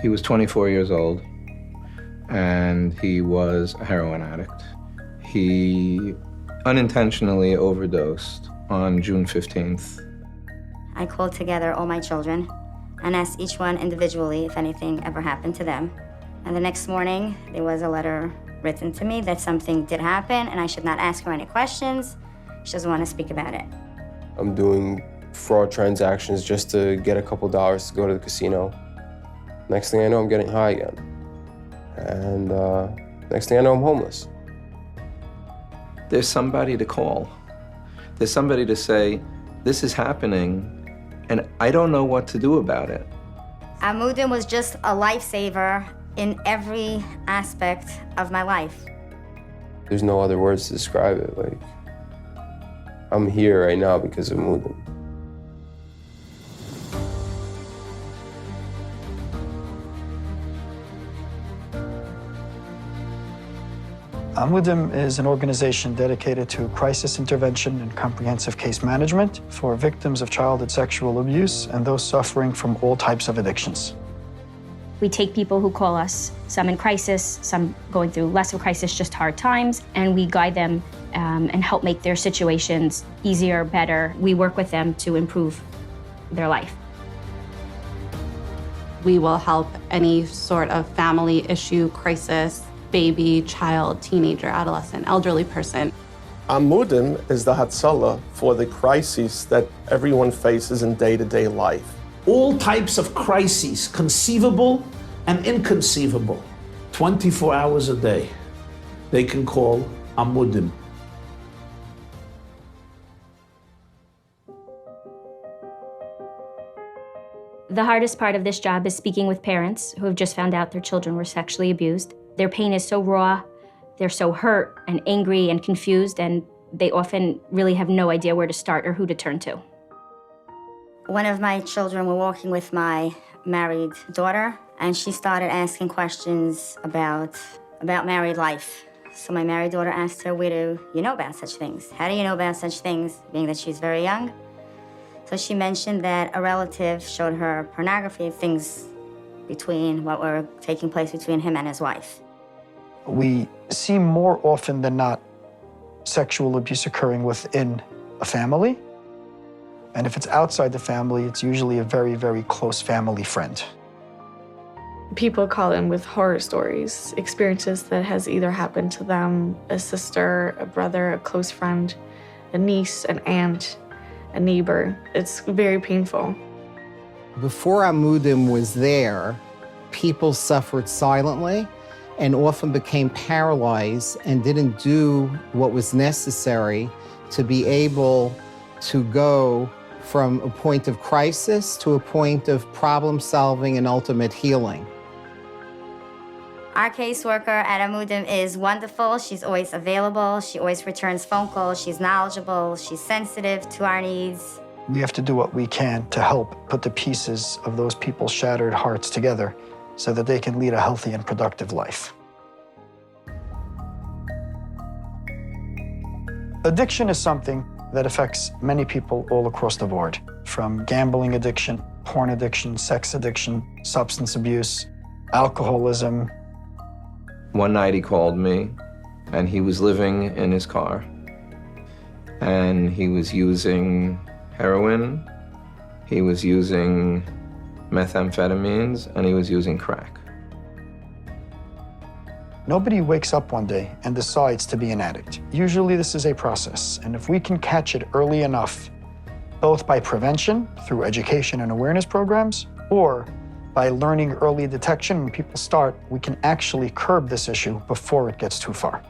He was 24 years old, and he was a heroin addict. He unintentionally overdosed on June 15th. I called together all my children and asked each one individually if anything ever happened to them. And the next morning, there was a letter written to me that something did happen and I should not ask her any questions. She doesn't want to speak about it. I'm doing fraud transactions just to get a couple dollars to go to the casino. Next thing I know, I'm getting high again. And next thing I know, I'm homeless. There's somebody to call. There's somebody to say, this is happening, and I don't know what to do about it. Amudim was just a lifesaver in every aspect of my life. There's no other words to describe it. Like, I'm here right now because of Amudim. Amudim is an organization dedicated to crisis intervention and comprehensive case management for victims of childhood sexual abuse and those suffering from all types of addictions. We take people who call us, some in crisis, some going through less of a crisis, just hard times, and we guide them and help make their situations easier, better. We work with them to improve their life. We will help any sort of family issue, crisis, baby, child, teenager, adolescent, elderly person. Amudim is the Hatzalah for the crises that everyone faces in day-to-day life. All types of crises, conceivable and inconceivable, 24 hours a day. They can call Amudim. The hardest part of this job is speaking with parents who have just found out their children were sexually abused. Their pain is so raw, they're so hurt and angry and confused, and they often really have no idea where to start or who to turn to. One of my children were walking with my married daughter, and she started asking questions about married life. So my married daughter asked her, where do you know about such things? How do you know about such things, being that she's very young? So she mentioned that a relative showed her pornography, things between what were taking place between him and his wife. We see more often than not sexual abuse occurring within a family. And if it's outside the family, it's usually a very, very close family friend. People call in with horror stories, experiences that has either happened to them, a sister, a brother, a close friend, a niece, an aunt, a neighbor. It's very painful. Before Amudim was there, people suffered silently and often became paralyzed and didn't do what was necessary to be able to go from a point of crisis to a point of problem solving and ultimate healing. Our caseworker at Amudim is wonderful. She's always available. She always returns phone calls. She's knowledgeable. She's sensitive to our needs. We have to do what we can to help put the pieces of those people's shattered hearts together so that they can lead a healthy and productive life. Addiction is something that affects many people all across the board, from gambling addiction, porn addiction, sex addiction, substance abuse, alcoholism. One night he called me, and he was living in his car, and he was using heroin, he was using methamphetamines, and he was using crack. Nobody wakes up one day and decides to be an addict. Usually this is a process, and if we can catch it early enough, both by prevention through education and awareness programs, or by learning early detection when people start, we can actually curb this issue before it gets too far.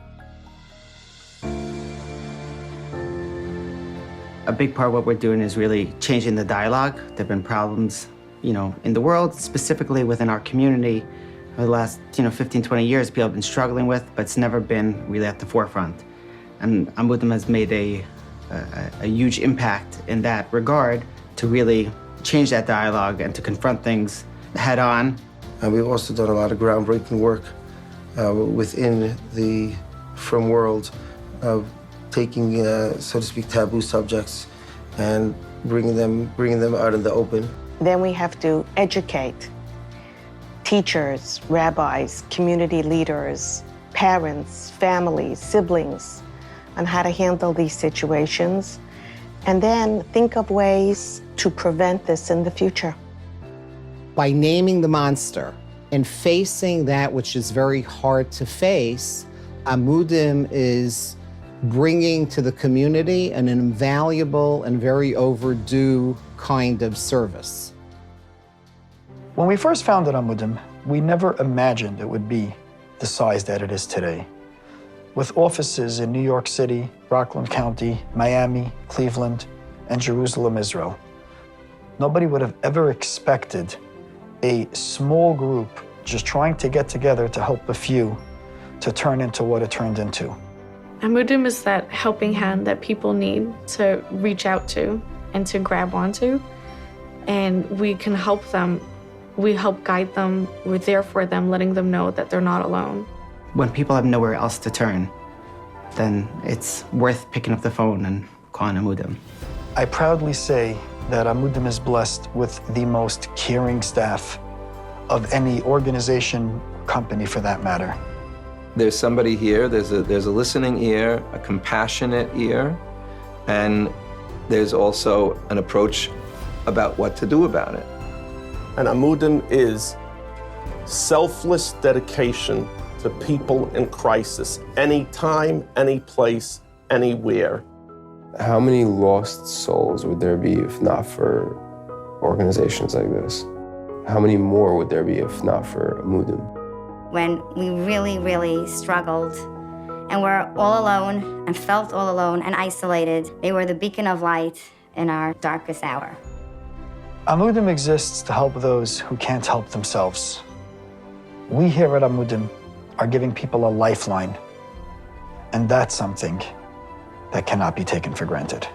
A big part of what we're doing is really changing the dialogue. There have been problems, in the world, specifically within our community. For the last, 15, 20 years, people have been struggling with, but it's never been really at the forefront. And Amudim has made a huge impact in that regard to really change that dialogue and to confront things head on. And we've also done a lot of groundbreaking work within the frum world of taking, so to speak, taboo subjects and bringing them out in the open. Then we have to educate, teachers, rabbis, community leaders, parents, families, siblings, on how to handle these situations, and then think of ways to prevent this in the future. By naming the monster and facing that which is very hard to face, Amudim is bringing to the community an invaluable and very overdue kind of service. When we first founded Amudim, we never imagined it would be the size that it is today. With offices in New York City, Rockland County, Miami, Cleveland, and Jerusalem, Israel. Nobody would have ever expected a small group just trying to get together to help a few to turn into what it turned into. Amudim is that helping hand that people need to reach out to and to grab onto, and we can help them. We help guide them. We're there for them, letting them know that they're not alone. When people have nowhere else to turn, then it's worth picking up the phone and calling Amudim. I proudly say that Amudim is blessed with the most caring staff of any organization, company for that matter. There's somebody here, there's a listening ear, a compassionate ear, and there's also an approach about what to do about it. And Amudim is selfless dedication to people in crisis, anytime, any place, anywhere. How many lost souls would there be if not for organizations like this? How many more would there be if not for Amudim? When we really, really struggled and were all alone and felt all alone and isolated, they were the beacon of light in our darkest hour. Amudim exists to help those who can't help themselves. We here at Amudim are giving people a lifeline, and that's something that cannot be taken for granted.